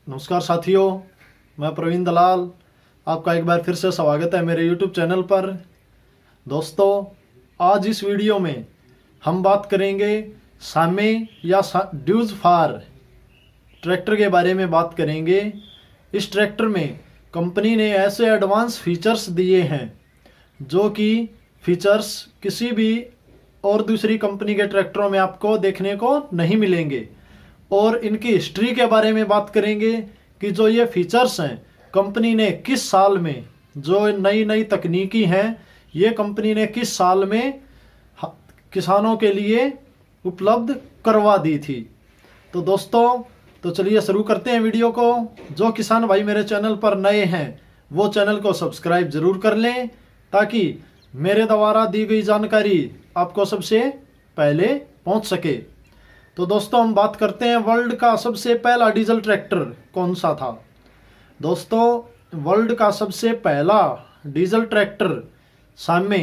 नमस्कार साथियों, मैं प्रवीण दलाल। आपका एक बार फिर से स्वागत है मेरे YouTube चैनल पर। दोस्तों, आज इस वीडियो में हम बात करेंगे सामे या ड्यूज फार ट्रैक्टर के बारे में बात करेंगे। इस ट्रैक्टर में कंपनी ने ऐसे एडवांस फीचर्स दिए हैं जो कि फीचर्स किसी भी और दूसरी कंपनी के ट्रैक्टरों में आपको देखने को नहीं मिलेंगे। और इनकी हिस्ट्री के बारे में बात करेंगे कि जो ये फीचर्स हैं कंपनी ने किस साल में, जो नई नई तकनीकी हैं ये कंपनी ने किस साल में किसानों के लिए उपलब्ध करवा दी थी। तो दोस्तों, तो चलिए शुरू करते हैं वीडियो को। जो किसान भाई मेरे चैनल पर नए हैं वो चैनल को सब्सक्राइब जरूर कर लें ताकि मेरे द्वारा दी गई जानकारी आपको सबसे पहले पहुंच सके। तो दोस्तों, हम बात करते हैं वर्ल्ड का सबसे पहला डीजल ट्रैक्टर कौन सा था। दोस्तों, वर्ल्ड का सबसे पहला डीजल ट्रैक्टर सामे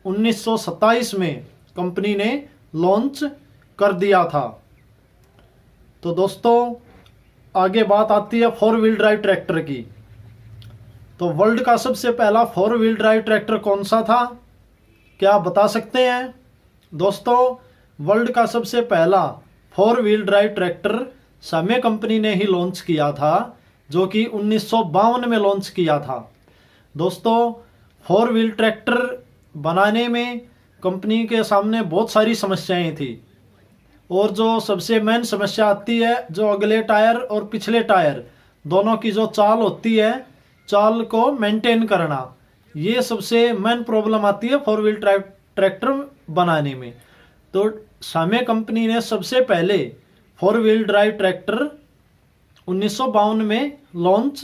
1927 में कंपनी ने लॉन्च कर दिया था। तो दोस्तों, आगे बात आती है फोर व्हील ड्राइव ट्रैक्टर की। तो वर्ल्ड का सबसे पहला फोर व्हील ड्राइव ट्रैक्टर कौन सा था, क्या आप बता सकते हैं? दोस्तों, वर्ल्ड का सबसे पहला फोर व्हील ड्राइव ट्रैक्टर सामे कंपनी ने ही लॉन्च किया था, जो कि 1952 में लॉन्च किया था। दोस्तों, फोर व्हील ट्रैक्टर बनाने में कंपनी के सामने बहुत सारी समस्याएं थी और जो सबसे मेन समस्या आती है, जो अगले टायर और पिछले टायर दोनों की जो चाल होती है, चाल को मेंटेन करना, ये सबसे मेन प्रॉब्लम आती है फोर व्हील ड्राइव ट्रैक्टर बनाने में। तो सामे कंपनी ने सबसे पहले फोर व्हील ड्राइव ट्रैक्टर 1952 में लॉन्च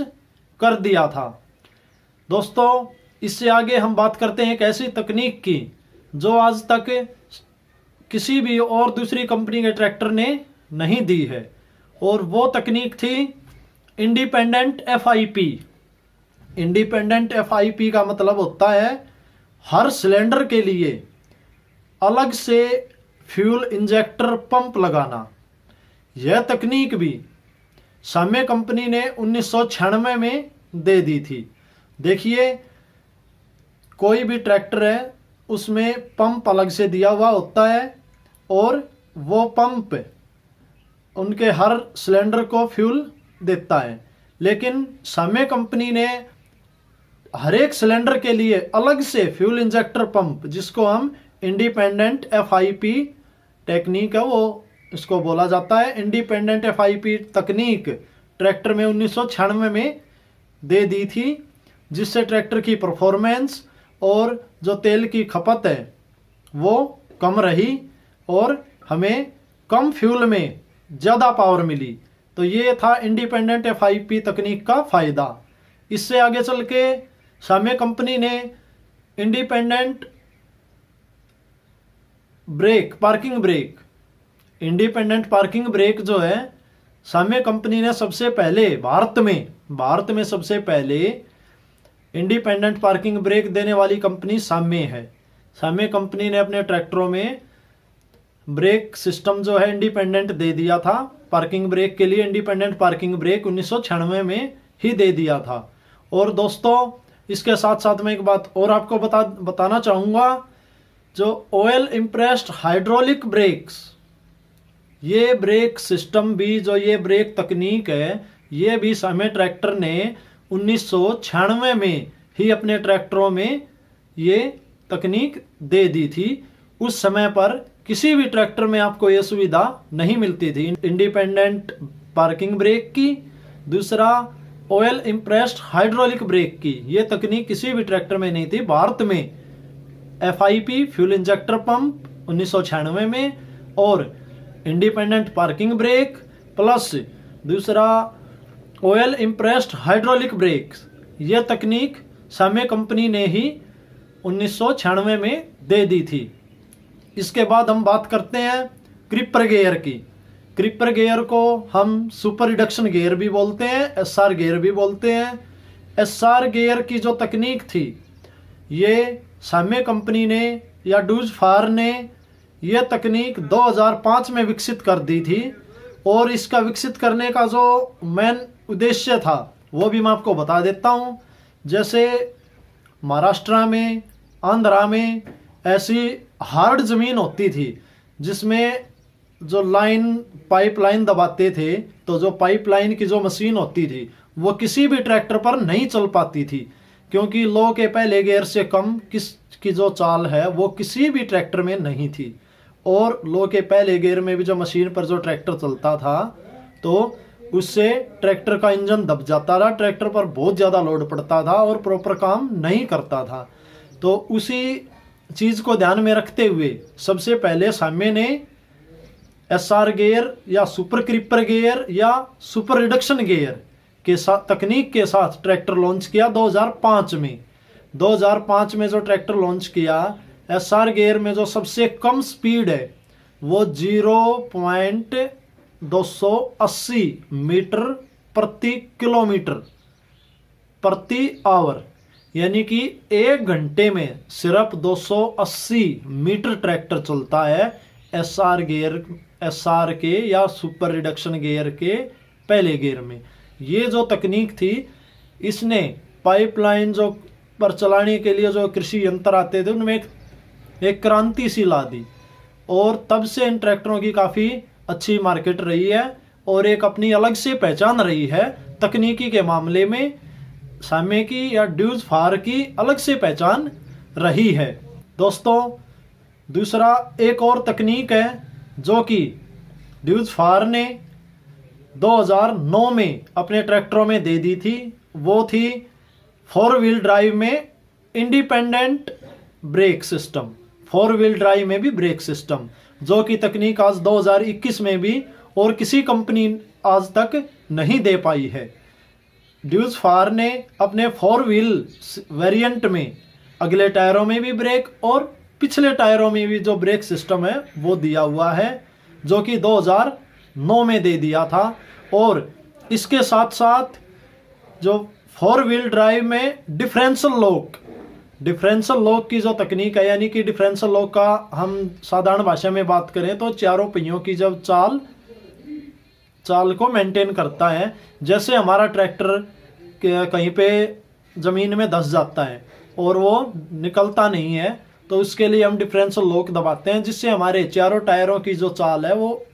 कर दिया था। दोस्तों, इससे आगे हम बात करते हैं एक ऐसी तकनीक की जो आज तक किसी भी और दूसरी कंपनी के ट्रैक्टर ने नहीं दी है, और वो तकनीक थी इंडिपेंडेंट एफआईपी। इंडिपेंडेंट एफआईपी का मतलब होता है हर सिलेंडर के लिए अलग से फ्यूल इंजेक्टर पंप लगाना। यह तकनीक भी सामे कंपनी ने 1996 में दे दी थी। देखिए, कोई भी ट्रैक्टर है उसमें पंप अलग से दिया हुआ होता है और वो पंप उनके हर सिलेंडर को फ्यूल देता है, लेकिन सामे कंपनी ने हर एक सिलेंडर के लिए अलग से फ्यूल इंजेक्टर पंप, जिसको हम इंडिपेंडेंट एफआईपी टेक्निक है वो इसको बोला जाता है, इंडिपेंडेंट एफआईपी तकनीक ट्रैक्टर में 1996 में दे दी थी, जिससे ट्रैक्टर की परफॉर्मेंस और जो तेल की खपत है वो कम रही और हमें कम फ्यूल में ज़्यादा पावर मिली। तो ये था इंडिपेंडेंट एफआईपी तकनीक का फ़ायदा। इससे आगे चल के सामे कंपनी ने independent brake, parking brake, independent parking brake जो है सामे कंपनी ने सबसे पहले भारत में सबसे पहले इंडिपेंडेंट पार्किंग ब्रेक देने वाली कंपनी सामे है। सामे कंपनी ने अपने ट्रैक्टरों में ब्रेक सिस्टम जो है इंडिपेंडेंट दे दिया था। पार्किंग ब्रेक के लिए इंडिपेंडेंट पार्किंग ब्रेक 1996 में ही दे दिया था। और दोस्तों, इसके साथ साथ मैं एक बात और आपको बताना चाहूँगा, जो ऑयल इम्प्रेस्ड हाइड्रोलिक ब्रेक्स, ये ब्रेक सिस्टम भी, जो ये ब्रेक तकनीक है, ये भी सामे ट्रैक्टर ने 1996 में ही अपने ट्रैक्टरों में ये तकनीक दे दी थी। उस समय पर किसी भी ट्रैक्टर में आपको ये सुविधा नहीं मिलती थी, इंडिपेंडेंट पार्किंग ब्रेक की, दूसरा ऑयल इम्प्रेस्ड हाइड्रोलिक ब्रेक की। ये तकनीक किसी भी ट्रैक्टर में नहीं थी। भारत में एफआईपी फ्यूल इंजेक्टर पंप 1996 में और इंडिपेंडेंट पार्किंग ब्रेक प्लस दूसरा ऑयल इम्प्रेस्ड हाइड्रोलिक ब्रेक, यह तकनीक सामे कंपनी ने ही 1996 में दे दी थी। इसके बाद हम बात करते हैं क्रीपर गियर की। क्रीपर गियर को हम सुपर रिडक्शन गियर भी बोलते हैं, एसआर गियर भी बोलते हैं। एसआर गियर की जो तकनीक थी, ये सामे कंपनी ने या ड्यूज फार ने यह तकनीक 2005 में विकसित कर दी थी और इसका विकसित करने का जो मेन उद्देश्य था वो भी मैं आपको बता देता हूँ। जैसे महाराष्ट्र में, आंध्रा में ऐसी हार्ड ज़मीन होती थी जिसमें जो पाइपलाइन दबाते थे, तो जो पाइपलाइन की जो मशीन होती थी वो किसी भी ट्रैक्टर पर नहीं चल पाती थी, क्योंकि लो के पहले गियर से कम की जो चाल है वो किसी भी ट्रैक्टर में नहीं थी। और लो के पहले गियर में भी जो मशीन पर जो ट्रैक्टर चलता था तो उससे ट्रैक्टर का इंजन दब जाता था, ट्रैक्टर पर बहुत ज़्यादा लोड पड़ता था और प्रॉपर काम नहीं करता था। तो उसी चीज़ को ध्यान में रखते हुए सबसे पहले साम्य ने SR गियर या सुपर क्रीपर गियर या सुपर रिडक्शन गियर के साथ तकनीक के साथ ट्रैक्टर लॉन्च किया 2005 में। 2005 में जो ट्रैक्टर लॉन्च किया, SR गियर में जो सबसे कम स्पीड है वो 0.280 मीटर प्रति किलोमीटर प्रति आवर, यानी कि 1 घंटे में सिर्फ 280 मीटर ट्रैक्टर चलता है SR के या सुपर रिडक्शन गियर के पहले गियर में। ये जो तकनीक थी इसने पाइपलाइन जो पर चलाने के लिए जो कृषि यंत्र आते थे उनमें एक क्रांति सी ला दी, और तब से इन ट्रैक्टरों की काफ़ी अच्छी मार्केट रही है और एक अपनी अलग से पहचान रही है। तकनीकी के मामले में साम्य की या ड्यूज फार की अलग से पहचान रही है। दोस्तों, दूसरा एक और तकनीक है जो कि ड्यूज फार ने 2009 में अपने ट्रैक्टरों में दे दी थी, वो थी 4 व्हील ड्राइव में independent brake system. 4 wheel drive में भी ब्रेक सिस्टम, जो कि तकनीक आज 2021 में भी और किसी कंपनी आज तक नहीं दे पाई है। ड्यूज फार ने अपने 4 व्हील वेरिएंट में अगले टायरों में भी ब्रेक और पिछले टायरों में भी जो ब्रेक सिस्टम है वो दिया हुआ है, जो कि 2009 में दे दिया था। और इसके साथ साथ जो 4 व्हील ड्राइव में डिफरेंशियल लॉक की जो तकनीक है, यानी कि डिफरेंशियल लॉक का हम साधारण भाषा में बात करें तो चारों पहियों की जब चाल को मेंटेन करता है। जैसे हमारा ट्रैक्टर कहीं पे ज़मीन में धंस जाता है और वो निकलता नहीं है, तो उसके लिए हम डिफरेंशियल लॉक दबाते हैं, जिससे हमारे चारों टायरों की जो चाल है वो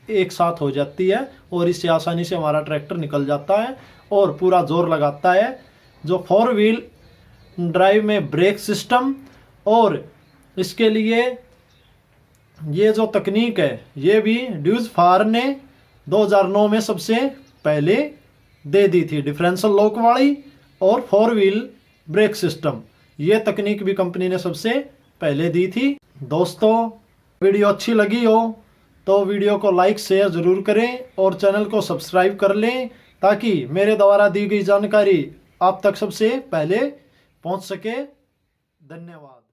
एक साथ हो जाती है और इससे आसानी से हमारा ट्रैक्टर निकल जाता है और पूरा जोर लगाता है। जो 4 व्हील ड्राइव में ब्रेक सिस्टम और इसके लिए ये जो तकनीक है ये भी ड्यूज फार ने 2009 में सबसे पहले दे दी थी, डिफरेंशियल लॉक वाली और 4 व्हील ब्रेक सिस्टम। ये तकनीक भी कंपनी ने सबसे पहले दी थी। दोस्तों, वीडियो अच्छी लगी हो तो वीडियो को लाइक शेयर ज़रूर करें और चैनल को सब्सक्राइब कर लें, ताकि मेरे द्वारा दी गई जानकारी आप तक सबसे पहले पहुंच सके। धन्यवाद।